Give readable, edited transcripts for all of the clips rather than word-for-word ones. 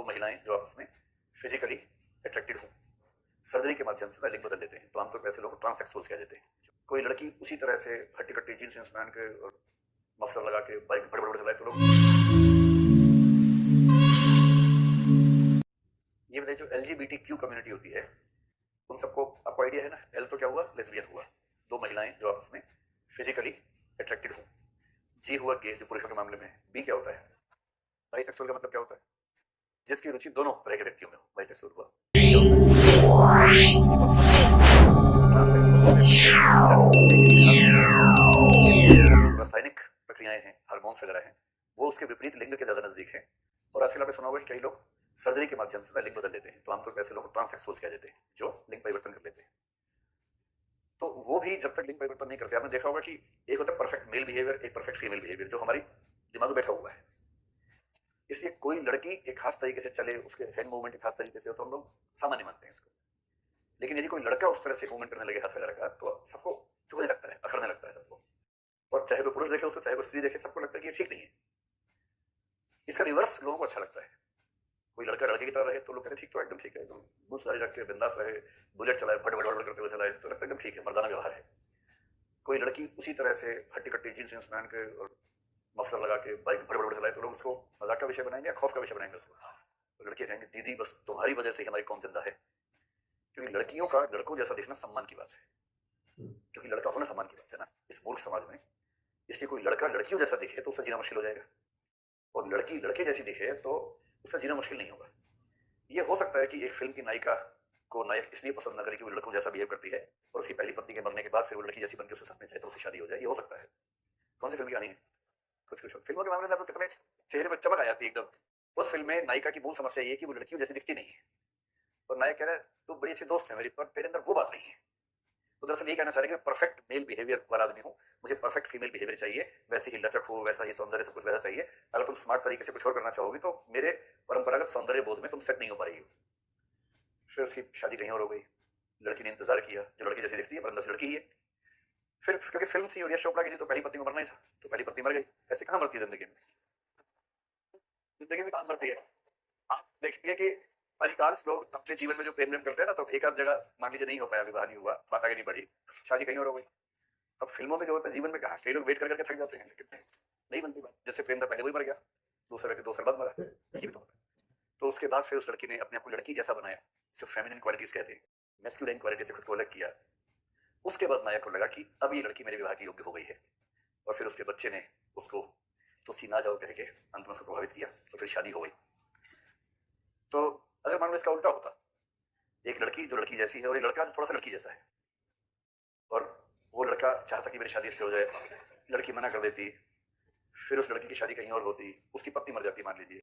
महिलाएं जो आपस में फिजिकली अट्रैक्टेड हो, सर्जरी के माध्यम से लिंग बदल देते हैं, तो आमतौर पर ऐसे लोग ट्रांससेक्सुअल्स कह देते हैं। कोई लड़की उसी तरह से हट्टी कट्टी जीन्स वीन्स पहन के और मफलर लगा के बाइक बड़े बड़े चलाए तो लोग ये जो LGBTQ कम्युनिटी होती है उन सबको आपको आइडिया है ना। एल तो क्या हुआ, लेस्बियन हुआ, दो महिलाएं जो आपस में फिजिकली अट्रैक्टेड हो। जी हुआ गे, जो पुरुषों के मामले में है। बी क्या होता है, बाइसेक्सुअल का मतलब क्या होता है, जिसकी रुचि दोनों तरह के व्यक्तियों में हो, बाइसेक्सुअल हुआ। रासायनिक प्रक्रियाएं हैं, हार्मोन्स वगैरह हैं, वो उसके विपरीत लिंग के ज्यादा नजदीक है। और आजकल आपने सुना होगा कि कई लोग सर्जरी के माध्यम से लिंग बदल देते हैं, तो आमतौर पर ऐसे लोग ट्रांससेक्सुअल्स कह देते हैं, जो लिंग परिवर्तन कर लेते हैं। तो वो भी जब तक लिंग परिवर्तन नहीं करते, आपने देखा होगा कि एक होता है परफेक्ट मेल बिहेवियर, एक परफेक्ट फीमेल बिहेवियर, जो हमारी दिमाग में बैठा हुआ है। इसलिए कोई लड़की एक खास तरीके से चले, उसके हैंड मूवमेंट एक खास तरीके से हो, तो हम लोग सामान्य मानते हैं इसको। लेकिन यदि कोई लड़का उस तरह से मूवमेंट करने लगे हाथ वगैरह का, तो सबको चुभने लगता है, अखरने लगता है सबको। और चाहे वो पुरुष देखे उसको, चाहे वो स्त्री देखे, सबको लगता है कि ये ठीक नहीं है। इसका रिवर्स लोगों को अच्छा लगता है। कोई लड़का लड़के की तरह रहे तो लोग कहते हैं ठीक, तो एकदम ठीक है, एकदम मुंह सारी रख के बिंदास रहे, बुलेट चलाए, फट फट करते हुए चलाए, तो लगता है एकदम ठीक है, मर्दाना व्यवहार है। कोई लड़की उसी तरह से हट्टी कट्टी जीन्स वीन्स पहन के और मफलर लगा के बाइक बड़े बड़े चलाए, तो लोग उसको मजाक का विषय बनाएंगे या खौफ का विषय बनाएंगे उसको। तो लड़कियां कहेंगे दीदी बस तुम्हारी वजह से ही हमारी कौम जिंदा है। क्योंकि लड़कियों का लड़कों जैसा दिखना सम्मान की बात है, क्योंकि लड़का होना सम्मान की बात है ना इस मूर्ख समाज में। इसलिए कोई लड़का लड़कियों जैसा दिखे तो उसका जीना मुश्किल हो जाएगा, और लड़की लड़के जैसी दिखे तो उसका जीना मुश्किल नहीं होगा। ये हो सकता है कि एक फिल्म की नायिका को नायक इसलिए पसंद न करे कि वो लड़कों जैसा बिहेव करती है, और उसकी पहली पत्नी के मरने के बाद फिर वो लड़की जैसी बनकर उसके साथ में चाहे तो उससे शादी हो जाए। ये हो सकता है। कौन सी फिल्म की कहानी है, कुछ कुछ फिल्मों के मामले में आपको कितने चेहरे पर चमक आ जाती है एकदम। उस फिल्म में नायिका की मूल समस्या ये है कि वो लड़कियों जैसी दिखती नहीं है, और नायक कह रहा है तू बड़ी अच्छी दोस्त है मेरी, पर तेरे अंदर वो बात नहीं है। तो दरअसल ये कहना चाह रहे हैं कि परफेक्ट मेल बिहेवियर वाला आदमी हूँ, मुझे परफेक्ट फीमेल बिहेवियर चाहिए, वैसे ही लचक हो, वैसा ही सौंदर्य, सब कुछ वैसा चाहिए। अगर तुम स्मार्ट तरीके से कुछ और करना चाहोगी तो मेरे परंपरागत सौंदर्य बोध में तुम सेट नहीं हो पाएगी। फिर उसकी शादी कहीं और हो गई। लड़की ने इंतजार किया, जो लड़की जैसी दिखती है पर अंदर से लड़की ही है। फिर क्योंकि फिल्म थी और यश चोपड़ा की थी, तो पहली पत्नी को मरना ही था, तो पहली पत्नी मर गई। ऐसे कहाँ मरती है जिंदगी में, जिंदगी में कहाँ मरती है। आप देखिए कि अधिकांश लोग अपने जीवन में जो प्रेम करते हैं ना, तो एक आध जगह मान लीजिए नहीं हो पाया, विवाह नहीं हुआ, बात आगे नहीं बढ़ी, शादी कहीं और हो गई। अब फिल्मों में जो होता है जीवन में कहा, कई लोग वेट कर करके थक जाते हैं, लेकिन नहीं बनती बात। जैसे प्रेम था पहले वही मर गया, दूसरे व्यक्ति 2 साल बाद मरा, ये भी तो होता है। तो उसके बाद फिर उस लड़की ने अपने आप को लड़की जैसा बनाया, जो फेमिनिन क्वालिटीज कहते हैं, मैस्कुलिन क्वालिटी से खुद को अलग किया। उसके बाद नायक को लगा कि अब ये लड़की मेरे विवाह की योग्य हो गई है, और फिर उसके बच्चे ने उसको तो सी ना जाओ कह के अंत में उसको प्रभावित किया, तो फिर शादी हो गई। तो अगर मान लो इसका उल्टा होता, एक लड़की जो लड़की जैसी है और एक लड़का जो थोड़ा सा लड़की जैसा है, और वो लड़का चाहता कि मेरी शादी इससे हो जाए, लड़की मना कर देती, फिर उस लड़की की शादी कहीं और होती, उसकी पत्नी मर जाती मान लीजिए।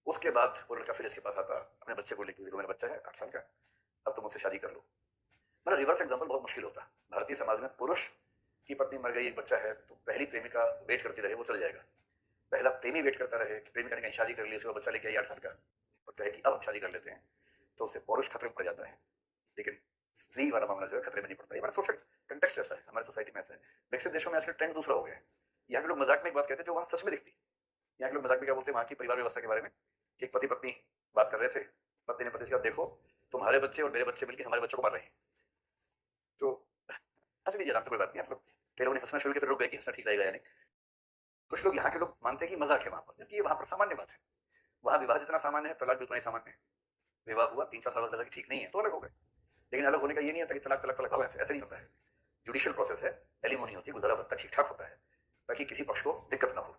उसके बाद वो लड़का फिर इसके पास आता अपने बच्चे को लेकर, देखो मेरा बच्चा है 8 साल का, अब तुम मुझसे शादी कर लो। मतलब रिवर्स एग्जाम्पल बहुत मुश्किल होता। भारतीय समाज में पुरुष की पत्नी मर गई, एक बच्चा है, तो पहली प्रेमिका वेट करती रहे, वो चल जाएगा। पहला प्रेमी वेट करता रहे कि प्रेमिका ने कहीं शादी कर ली, उसके बाद बच्चा लेके आई 8 साल का, और कहे कि अब हम शादी कर लेते हैं, तो उससे पुरुष खतरे में पड़ जाता है। लेकिन स्त्री वाला मामला जो है खतरे में नहीं पड़ता। ये हमारा सोशल कंटेक्स्ट ऐसा है, हमारे सोसाइटी में ऐसा है। विकसित देशों में आजकल ट्रेंड दूसरा हो गया है। यहाँ के लोग मजाक में एक बात कहते हैं जो वहाँ सच में दिखती है। यहाँ के लोग मजाक में क्या बोलते हैं वहाँ की परिवार व्यवस्था के बारे में, कि एक पति पत्नी बात कर रहे थे, पत्नी ने पति से कहा देखो तुम्हारे बच्चे और मेरे बच्चे मिलकर हमारे बच्चों को मार रहे हैं, तो हंस लीजिए आराम से, कोई बात नहीं। आप लोग कई लोगों ने हंसना शुरू किया, फिर रुक गए कि हंसना ठीक रहेगा या नहीं। कुछ लोग यहाँ के लोग मानते हैं कि मजाक है वहां पर, जबकि ये वहां पर सामान्य बात है। वहां विवाह जितना सामान्य है, तलाक भी उतना ही सामान्य है। विवाह हुआ 3-4 साल बाद ठीक नहीं है तो अलग हो गए, लेकिन अलग होने का ये नहीं होता कि तलाक तलाक तलाक, ऐसे नहीं होता है। जुडिशियल प्रोसेस है, एलिमोनी होती है, गुजारा भत्ता ठीक ठाक होता है, ताकि किसी पक्ष को दिक्कत ना हो।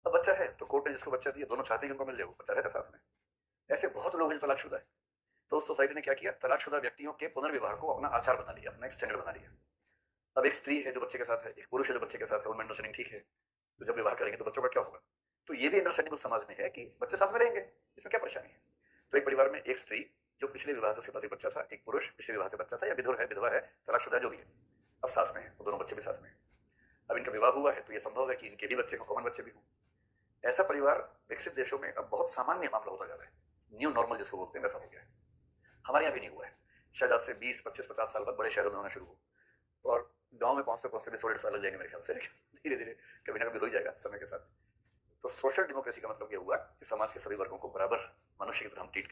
अब बच्चा है तो कोर्ट ने जिसको बच्चा दिया, दोनों चाहते हैं कि उनको मिल जाए, वो बच्चा रहता साथ में। ऐसे बहुत लोग हैं जो तलाकशुदा है। तो उस सोसाइटी ने क्या किया, तलाकशुदा व्यक्तियों के पुनर्विवाह को अपना आचार बना लिया, अपना एक स्टैंडर्ड बना लिया। अब एक स्त्री है जो बच्चे के साथ है, एक पुरुष है जो बच्चे के साथ है, उनमें अंडरस्टैंडिंग ठीक है, तो जब विवाह करेंगे तो बच्चों का क्या होगा। तो ये भी अंडरस्टैंडिंग उस समाज में है कि बच्चे साथ में रहेंगे, इसमें क्या परेशानी है। तो एक परिवार में एक स्त्री जो पिछले विवाह से उसके पास एक बच्चा था, एक पुरुष पिछले विवाह से बच्चा था, या विधुर है, विधवा है, तलाकशुदा जो भी है, अब साथ में है, वो दोनों बच्चे भी साथ में है। अब इनका विवाह हुआ है तो ये संभव है कि इनके भी बच्चे हो, कॉमन बच्चे भी हों। ऐसा परिवार विकसित देशों में अब बहुत सामान्य मामला होता जा रहा है, न्यू नॉर्मल जिसको बोलते हैं वैसा हो गया है। हमारे यहाँ भी नहीं हुआ है, शायद आज से 20-25-50 साल बाद बड़े शहरों में होना शुरू हो, और गांव में पहुंचते पहुंचते भी 100-150 साल लग जाएंगे मेरे ख्याल से, धीरे धीरे कभी ना कभी हो ही जाएगा समय के साथ। तो सोशल डेमोक्रेसी का मतलब यह हुआ कि समाज के सभी वर्गों को बराबर मनुष्य की तरह हम ट्रीट